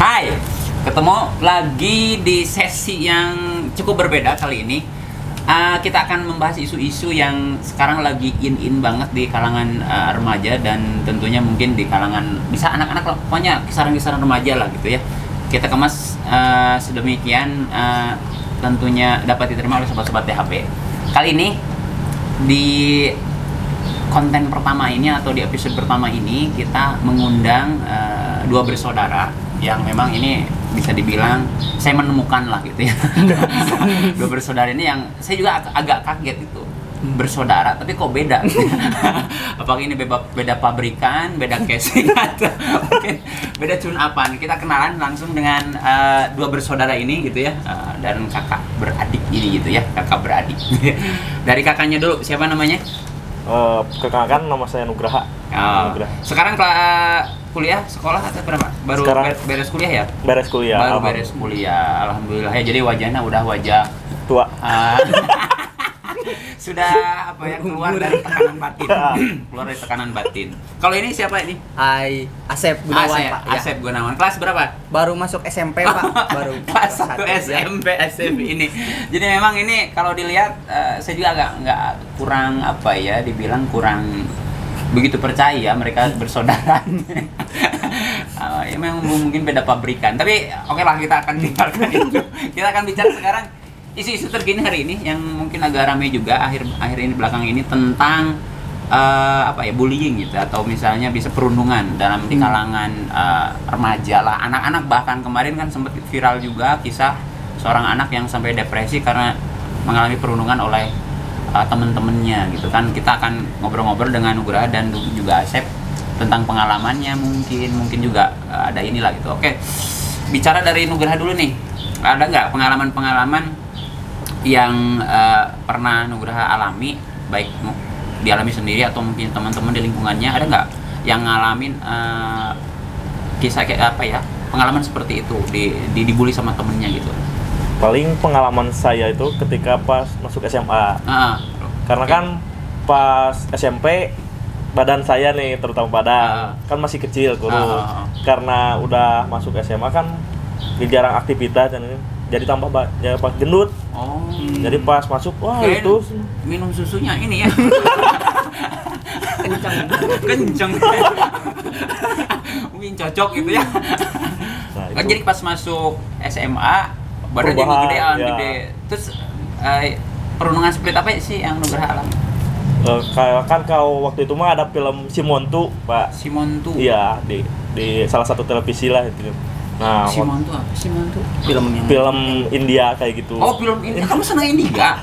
Hai, ketemu lagi di sesi yang cukup berbeda kali ini. Kita akan membahas isu-isu yang sekarang lagi in banget di kalangan remaja dan tentunya mungkin di kalangan bisa anak-anak lah, pokoknya kisaran-kisaran remaja lah gitu ya. Kita kemas sedemikian tentunya dapat diterima oleh sobat-sobat THP. Kali ini di konten pertama ini atau di episode pertama ini kita mengundang dua bersaudara yang memang ini bisa dibilang saya menemukan lah gitu ya. Dua bersaudara ini yang saya juga agak kaget itu, bersaudara tapi kok beda gitu. Apakah ini beda pabrikan, beda casing atau mungkin beda tune upan. Kita kenalan langsung dengan dua bersaudara ini gitu ya, dan kakak beradik ini gitu ya, kakak beradik. Dari kakaknya dulu, siapa namanya? Kekenalkan, nama saya Nugraha. Nugraha. Sekarang kuliah, sekolah atau berapa? Baru beres kuliah ya? Beres kuliah. Baru beres kuliah, alhamdulillah ya. Jadi wajahnya udah wajah tua. Sudah apa ya, keluar dari tekanan batin. Keluar dari tekanan batin. Kalau ini siapa ini? Hai, Asep Gunawan, Pak. Asep Gunawan. Kelas berapa? Baru masuk SMP, Pak. Baru kelas 1 SMP Asep ini. Jadi memang ini kalau dilihat saya juga nggak kurang apa ya, dibilang kurang begitu percaya mereka bersaudara. Ya memang mungkin beda pabrikan. Tapi oke lah, kita akan tinggalkan itu. Kita akan bicara sekarang isu-isu terkini hari ini yang mungkin agak ramai juga akhir ini belakang ini tentang apa ya, bullying gitu, atau misalnya bisa perundungan dalam di kalangan remaja lah, anak-anak. Bahkan kemarin kan sempat viral juga kisah seorang anak yang sampai depresi karena mengalami perundungan oleh teman-temannya gitu kan. Kita akan ngobrol-ngobrol dengan Nugraha dan juga Asep tentang pengalamannya, mungkin juga ada inilah gitu. Oke, bicara dari Nugraha dulu nih, ada nggak pengalaman-pengalaman yang pernah Nugraha alami, baik dialami sendiri atau mungkin teman-teman di lingkungannya, ada nggak yang ngalamin kisah kayak apa ya, pengalaman seperti itu, dibully sama temennya gitu? Paling pengalaman saya itu ketika pas masuk SMA. Karena kan pas SMP badan saya nih, terutama badan kan masih kecil, kurus. Karena udah masuk SMA kan jarang aktivitas dan jadi tambah gendut. Jadi pas masuk, wah kayak itu minum susunya ini ya. kenceng mungkin cocok gitu ya. Nah, jadi pas masuk SMA badan jadi gedean, ya. Gede. Terus perundungan seperti apa sih yang Nugraha alami? Kan kau waktu itu mah ada film Simontu, Pak. Simontu. Iya, di salah satu televisi lah itu. Nah, Simontu apa? Simontu film India kayak gitu. Oh, film India. Kamu senang India?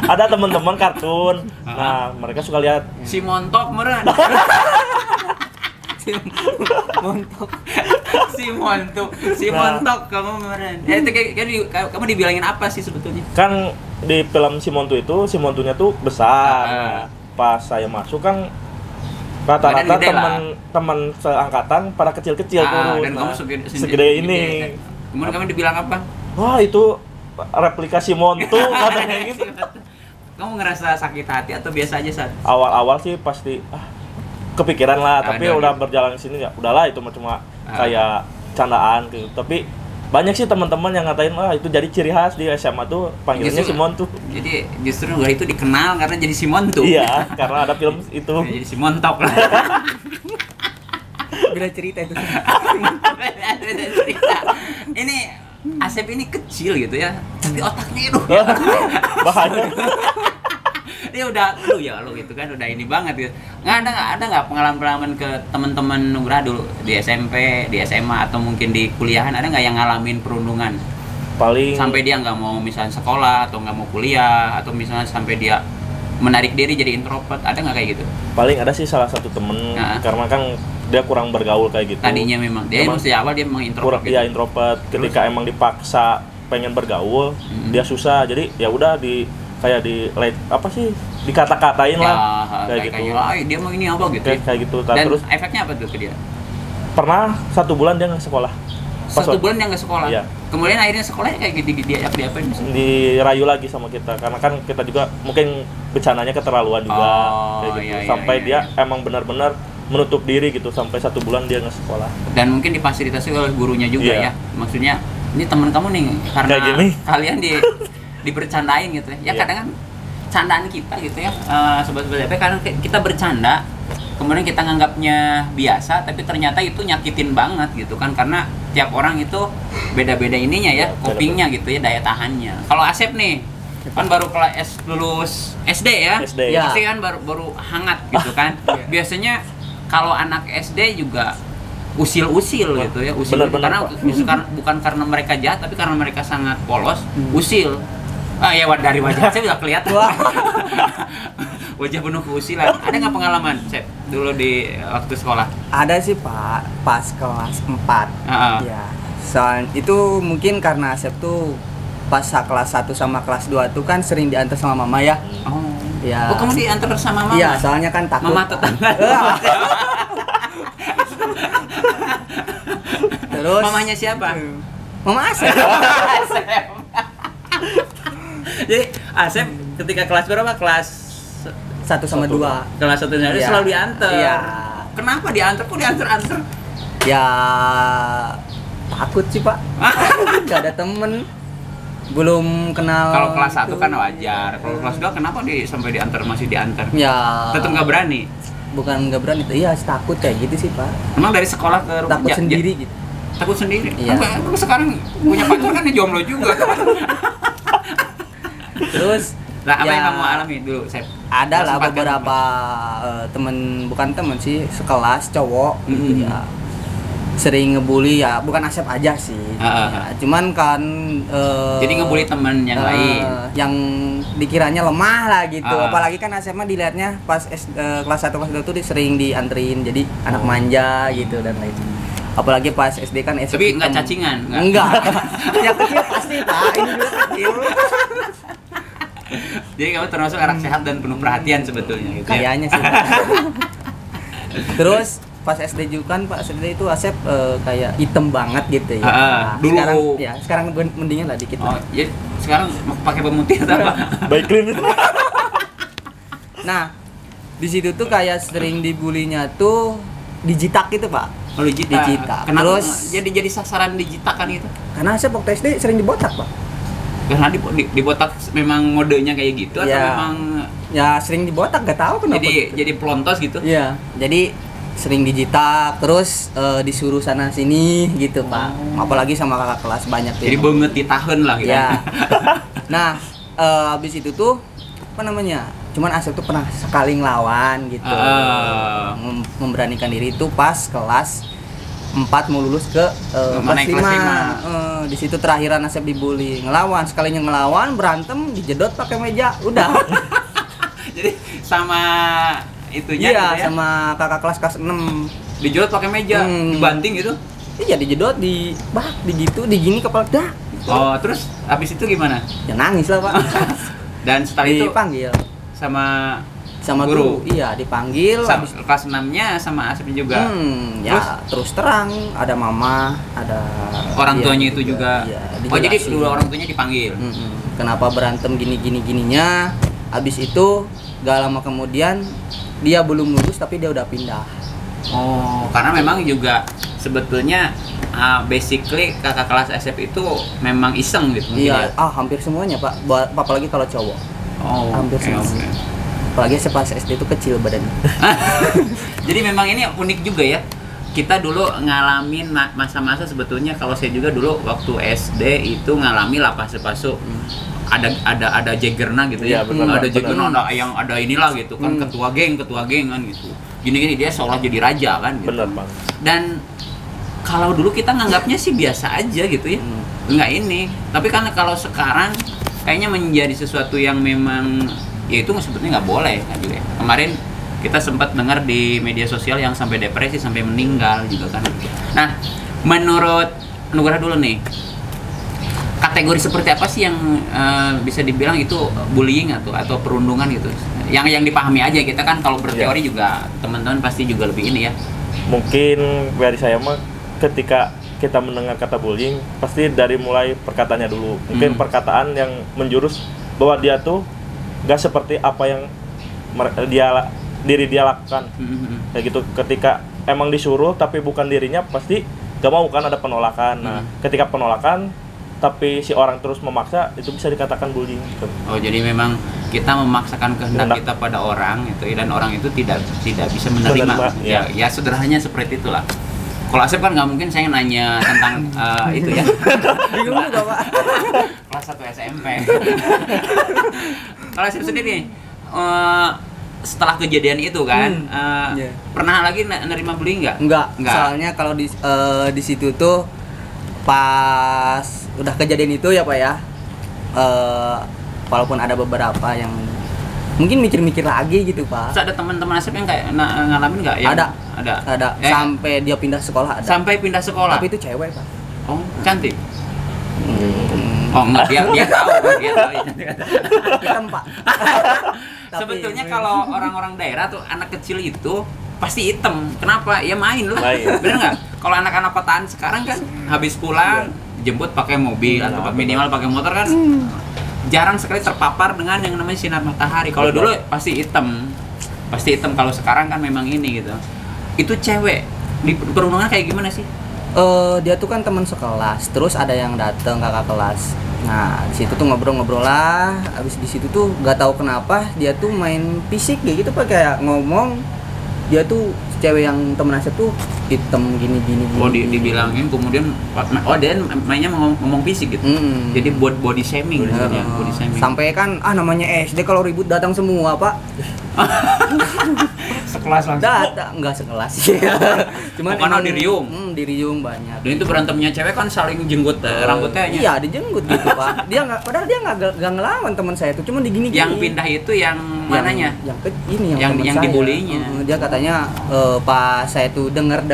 Ada teman-teman kartun. Nah, mereka suka lihat Simontok meren. Simontok kamu meren. Itu kamu dibilangin apa sih sebetulnya? Kan di film Simontu itu, Simontunya tuh besar. Nah, pas saya masuk kan rata-rata teman seangkatan pada kecil-kecil kurus. Dan kamu segede ini. Kemudian kamu dibilang apa? Wah, itu replika Simontu katanya gitu. Kamu ngerasa sakit hati atau biasa aja saat? Awal-awal sih pasti kepikiran lah, tapi udah berjalan sini ya udahlah, itu cuma kayak candaan gitu. Tapi banyak sih teman-teman yang ngatain, wah itu jadi ciri khas di SMA tuh panggilnya Simontu. Jadi justru Nugraha itu dikenal karena jadi Simontu. Iya, karena ada film itu. Jadi Simontok lah. Beda cerita itu. Beda cerita. Ini Asep ini kecil gitu ya, tapi otaknya itu bahaya. Dia udah lu gitu kan, udah ini banget gitu. Ada nggak pengalaman ke teman-teman Nugraha dulu di SMP, di SMA atau mungkin di kuliahan, ada nggak yang ngalamin perundungan? Paling sampai dia nggak mau misalnya sekolah atau nggak mau kuliah, atau misalnya sampai dia menarik diri jadi introvert, ada nggak kayak gitu? Paling ada sih salah satu temen, karena kan dia kurang bergaul kayak gitu. Tadinya memang dia emang sejak awal dia memang introvert. Iya, introvert. Ketika emang dipaksa pengen bergaul, dia susah. Jadi ya udah dikata-katain lah, kayak gitu. Dia mau ini apa gitu. Kayak gitu. Dan terus efeknya apa tuh ke dia? Pernah 1 bulan dia nggak sekolah. 1 bulan dia nggak sekolah. Iya. Kemudian akhirnya sekolahnya kayak gitu, dia apain? Dirayu lagi sama kita, karena kan kita juga mungkin bercandanya keterlaluan juga, kayak gitu. Sampai dia emang benar-benar menutup diri gitu sampai 1 bulan dia nggak sekolah. Dan mungkin difasilitasi oleh gurunya juga Iya. ya. Maksudnya ini teman kamu nih karena Kayak gini. kalian dibercandain gitu ya. Ya Iya. kadang kan candaan kita gitu ya, sobat-sobat DP, karena kita bercanda kemudian kita nganggapnya biasa tapi ternyata itu nyakitin banget gitu kan, karena tiap orang itu beda-beda ininya ya, copingnya gitu ya, daya tahannya. Kalau Asep nih kan baru kelas lulus SD ya, SD. Ya. pasti kan baru hangat gitu kan. Biasanya kalau anak SD juga usil-usil gitu ya, usil Benar-benar, karena bukan karena mereka jahat tapi karena mereka sangat polos, usil. Ya dari wajah saya udah kelihatan. Wajah penuh keusilan. Ada nggak pengalaman, Sep, dulu di waktu sekolah? Ada sih Pak, pas kelas 4. Ya. Soal itu mungkin karena Asep tuh pas kelas 1 sama kelas 2 tuh kan sering diantar sama mama ya. Oh. Ya. Oh, kamu diantar sama mama? Iya, soalnya kan takut. Mama tetangga. Terus Mamanya siapa? Mama Asep. Asep. Jadi Asep ketika kelas berapa? Kelas 1 sama 2. kelas 1 Iya. selalu diantar. Iya. Kenapa diantar? Kok diantar-antar? Ya takut sih Pak. Gak ada temen, belum kenal. Kalau kelas 1 gitu. kan wajar. Kalau kelas 2 kenapa sampai diantar, masih diantar? Ya Tetap nggak berani. bukan nggak berani, iya takut kayak gitu sih Pak. Emang dari sekolah ke rumah Takut sendiri gitu. Takut sendiri. Iya. Kamu sekarang punya pacar kan, ya jomblo juga. Terus Nah, apa ya, yang kamu alami dulu, Sep? ada lah Sempat kan beberapa bukan temen sih, sekelas cowok gitu ya, sering ngebully ya, bukan Asep aja sih. Ya, cuman kan Jadi ngebully teman yang lain. yang dikiranya lemah lah gitu. Apalagi kan Asep mah dilihatnya pas kelas 1 kelas 2 tuh sering dianterin jadi anak manja gitu dan lain. Apalagi pas SD kan SD. Tapi nggak cacingan? Enggak. Yang kecil pasti Pak, ini juga kecil. Jadi kamu termasuk anak sehat dan penuh perhatian sebetulnya gitu ya? Kayaknya sih. Terus pas SD juga kan Pak SD itu Asep kayak hitam banget gitu ya. Dulu. Sekarang mendingan lah dikit. Oh, jadi sekarang pakai pemutih atau apa? Baik clean. Nah, di situ tuh kayak sering dibulinya tuh dijitak gitu Pak. Oh, dijitak. Kenapa Terus jadi sasaran dijitakan gitu? karena Asep waktu SD sering dibotak Pak. Karena dibotak memang modenya kayak gitu atau Ya. memang Ya sering dibotak, gak tahu kenapa. jadi pelontos gitu? Iya, jadi sering dijitak, terus disuruh sana sini gitu Pak. Apalagi sama kakak kelas banyak tuh. Jadi banget ditahan lah gitu. Ya. Nah, habis itu tuh apa namanya? Cuman Asep tuh pernah sekali ngelawan gitu. Memberanikan diri itu pas kelas 4 mau lulus ke kelas 5. Di situ terakhiran Asep dibully, ngelawan, sekalinya ngelawan berantem dijedot pakai meja, udah. Jadi sama itunya Iya, gitu ya? sama kakak kelas 6. Dijedot pakai meja, dibanting gitu? Iya, dijedot, digitu, digini kepala dah. Oh, terus habis itu gimana? Ya nangis lah Pak. Dan setelah itu Dipanggil sama guru. Iya, dipanggil habis kelas 6-nya sama Asep juga. ya terus terang ada mama, ada Orang dia tuanya itu juga. Iya, Oh, jadi dijelasin. kedua orang tuanya dipanggil. Kenapa berantem gininya? Habis itu gak lama kemudian dia belum lulus tapi dia udah pindah. Oh, karena memang juga sebetulnya basically kakak kelas SF itu memang iseng gitu mungkin Iya, ya? hampir semuanya Pak. Apalagi kalau cowok. Oh, hampir oke, semua. oke. Apalagi pas SD itu kecil badannya. Jadi memang ini unik juga ya. Kita dulu ngalamin masa-masa sebetulnya, kalau saya juga dulu waktu SD itu ngalami lah pasu-pasu. Ada jagerna gitu ya. Iya, benar, Ada benar. jagerna, ada inilah gitu kan, ketua geng kan gitu. Gini-gini dia seolah jadi raja kan gitu. Benar Bang. Dan kalau dulu kita nganggapnya sih biasa aja gitu ya. Enggak ini. Tapi kan kalau sekarang kayaknya menjadi sesuatu yang memang ya itu sebetulnya nggak boleh kan juga ya. Kemarin kita sempat dengar di media sosial yang sampai depresi, sampai meninggal juga kan. Nah, menurut Nugrah dulu nih, kategori seperti apa sih yang bisa dibilang itu bullying atau perundungan gitu? Yang dipahami aja, kita kan kalau berteori juga teman-teman pasti juga lebih ini ya. Mungkin dari saya mah ketika kita mendengar kata bullying pasti dari mulai perkataannya dulu. Mungkin perkataan yang menjurus bahwa dia tuh gak seperti apa yang dia diri dia lakukan. Kayak gitu. Ketika emang disuruh tapi bukan dirinya, pasti gak mau kan, ada penolakan. Nah, ketika penolakan tapi si orang terus memaksa, itu bisa dikatakan bullying gitu. Oh, jadi memang kita memaksakan kehendak kita pada orang itu, dan orang itu tidak bisa menerima. Ya sederhananya seperti itulah. Kalau Asep kan nggak mungkin saya nanya tentang itu ya. Bingung juga, Pak. Kelas 1 SMP. Kalau Asep sendiri setelah kejadian itu kan, pernah lagi nerima bullying nggak? Enggak. Soalnya kalau di situ tuh pas udah kejadian itu ya Pak ya, walaupun ada beberapa yang mungkin mikir-mikir lagi gitu Pak. Terus ada teman-teman Asep yang kayak ngalamin nggak? Ada. Sampai dia pindah sekolah ada. Sampai pindah sekolah. Tapi itu cewek Pak. Oh, cantik. Oh enggak, dia tahu. Hitam Pak. Sebetulnya kalau orang-orang daerah tuh, anak kecil itu pasti hitam. Kenapa? Ya main lah. Bener nggak? Kalau anak-anak kotaan sekarang kan habis pulang jemput pakai mobil atau minimal pakai motor kan, jarang sekali terpapar dengan yang namanya sinar matahari. Kalau dulu pasti hitam. Kalau sekarang kan memang ini gitu. Itu cewek di perundungan kayak gimana sih? Dia tuh kan teman sekelas, terus ada yang datang kakak kelas. Nah, di situ tuh ngobrol-ngobrol lah. Habis di situ tuh nggak tahu kenapa dia tuh main fisik gitu Pak, kayak ngomong dia tuh cewek yang temen Asep tuh hitam gini. Oh, dibilangin kemudian dia mainnya ngomong fisik gitu. Jadi buat body shaming sebenarnya, body shaming. Sampai kan namanya SD kalau ribut datang semua, Pak. Sekelas langsung. Enggak sekelas sih. Cuman emang di Riung. Di Riung banyak. Dan itu berantemnya cewek kan saling jenggut rambutnya. Iya, dijenggut gitu, Pak. Padahal dia enggak ngelawan teman saya tuh, cuma digini-gini. Yang pindah itu yang mananya? Yang dibulinya. Dia katanya pas saya tuh dengar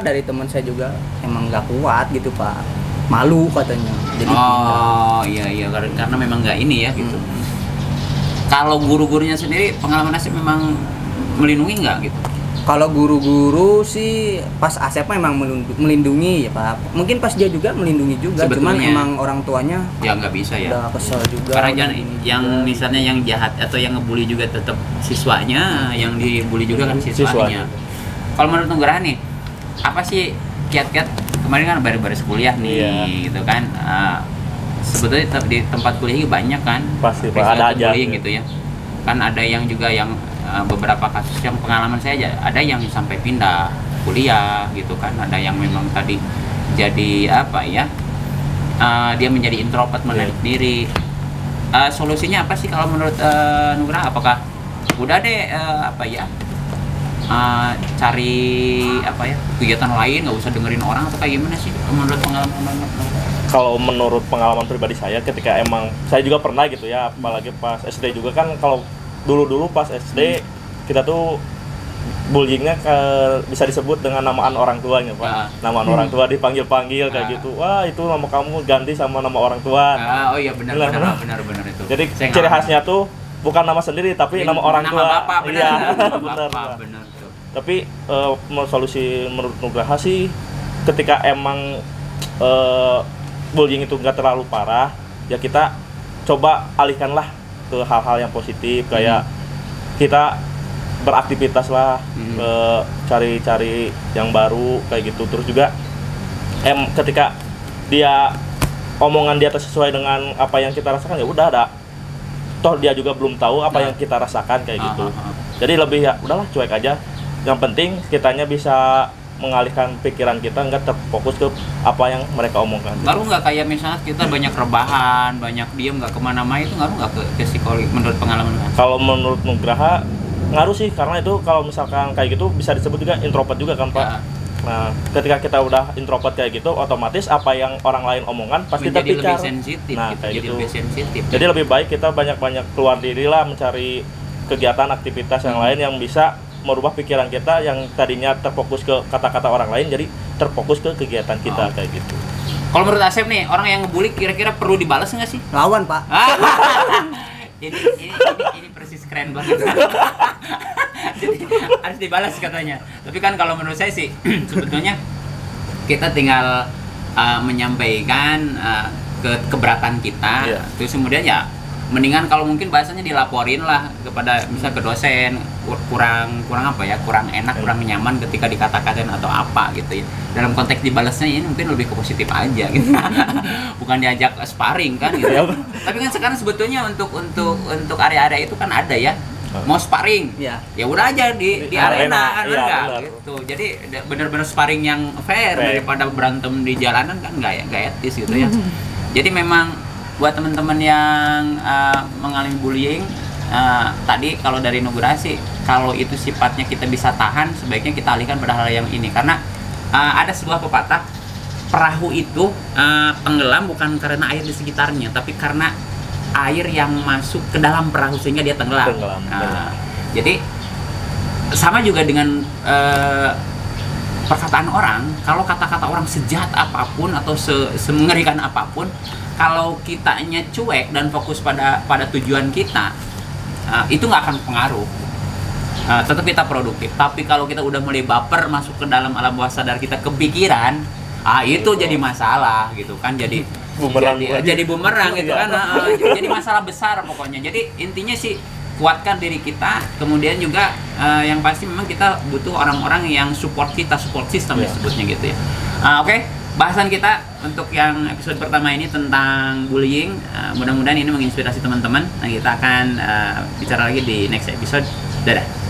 dari teman saya juga emang nggak kuat gitu Pak, malu katanya. Jadi iya karena memang nggak ini ya gitu. Kalau guru-gurunya sendiri pengalaman Asep memang melindungi nggak gitu? Kalau guru-guru sih pas Asep memang melindungi ya Pak. Mungkin pas dia juga melindungi juga. Sebetulnya, cuman emang orang tuanya ya nggak bisa ya. Udah kesel juga. Karena yang misalnya yang jahat atau yang ngebully juga tetap siswanya, yang dibully juga kan siswanya. Kalau menurut Nugraha nih, apa sih kiat-kiat kemarin kan baru kuliah nih, gitu kan? Sebetulnya di tempat kuliah banyak kan? Pasti Pak, ada aja bullying gitu ya. Kan ada yang juga yang beberapa kasus yang pengalaman saya aja, ada yang sampai pindah kuliah gitu kan? Ada yang memang tadi jadi apa ya? Dia menjadi introvert, menarik diri. Solusinya apa sih kalau menurut Nugraha? Apakah udah deh cari kegiatan lain, nggak usah dengerin orang, atau kayak gimana sih menurut pengalaman? Kalau menurut pengalaman pribadi saya, ketika emang saya juga pernah gitu ya, apalagi pas SD juga kan, kalau dulu pas SD kita tuh bullyingnya bisa disebut dengan namaan orang tuanya Pak. Namaan orang tua dipanggil kayak gitu. Wah, itu nama kamu ganti sama nama orang tua. Oh iya benar itu. Jadi ciri khasnya tuh bukan nama sendiri tapi nama orang tua. Nama bapak, benar. Iya, benar. Tapi solusi menurut Nugraha sih, ketika emang bullying itu nggak terlalu parah, ya kita coba alihkanlah ke hal-hal yang positif, kayak kita beraktivitas lah, cari-cari yang baru kayak gitu. Terus juga ketika omongan dia sesuai dengan apa yang kita rasakan, ya udah ada. Toh dia juga belum tahu apa yang kita rasakan kayak gitu. Jadi lebih ya udahlah, cuek aja. Yang penting kitanya bisa mengalihkan pikiran kita, nggak terfokus ke apa yang mereka omongkan. Ngaruh nggak kayak misalnya kita banyak rebahan, banyak diem, nggak kemana-mana, itu ngaruh nggak ke psikologi menurut pengalaman kan? Kalau menurut Nugraha ngaruh sih, karena itu kalau misalkan kayak gitu bisa disebut juga introvert juga kan Pak. Nah, ketika kita udah introvert kayak gitu, otomatis apa yang orang lain omongan pasti terpikat. Lebih sensitif, nah, kayak gitu. Lebih sensitif. Jadi lebih baik kita banyak-banyak keluar diri lah, mencari kegiatan aktivitas yang lain yang bisa merubah pikiran kita yang tadinya terfokus ke kata-kata orang lain, jadi terfokus ke kegiatan kita kayak gitu. Kalau menurut Asep nih, orang yang ngebully kira-kira perlu dibalas nggak sih? Lawan Pak. ini persis keren banget. Jadi harus dibalas katanya. Tapi kan kalau menurut saya sih sebetulnya kita tinggal menyampaikan keberatan kita, terus kemudian ya mendingan kalau mungkin bahasanya dilaporin lah kepada misal ke dosen, kurang apa ya, kurang enak, kurang nyaman ketika dikata-katain atau apa gitu ya. Dalam konteks dibalasnya ini mungkin lebih ke positif aja gitu. Bukan diajak sparring kan gitu. Tapi kan sekarang sebetulnya untuk area-area itu kan ada ya. Mau sparring, ya udah aja di arena kan enggak gitu. Jadi benar-benar sparring yang fair daripada berantem di jalanan kan enggak etis gitu ya. Jadi memang buat teman-teman yang mengalami bullying, tadi kalau dari Nugrasi, kalau itu sifatnya kita bisa tahan, sebaiknya kita alihkan pada hal yang ini. Karena ada sebuah pepatah, perahu itu tenggelam bukan karena air di sekitarnya, tapi karena air yang masuk ke dalam perahu sehingga dia tenggelam. Jadi sama juga dengan perkataan orang. Kalau kata-kata orang sejahat apapun atau semengerikan apapun, kalau kitanya cuek dan fokus pada tujuan kita, itu nggak akan pengaruh. Tetap kita produktif. Tapi kalau kita udah mulai baper masuk ke dalam alam bawah sadar kita, kepikiran, itu jadi masalah gitu kan. Jadi bumerang gitu kan. Jadi masalah besar pokoknya. Jadi intinya sih kuatkan diri kita, kemudian juga yang pasti memang kita butuh orang-orang yang support kita, support system disebutnya gitu ya. Oke. Bahasan kita untuk yang episode pertama ini tentang bullying, mudah-mudahan ini menginspirasi teman-teman. Nah, kita akan bicara lagi di next episode. Dadah.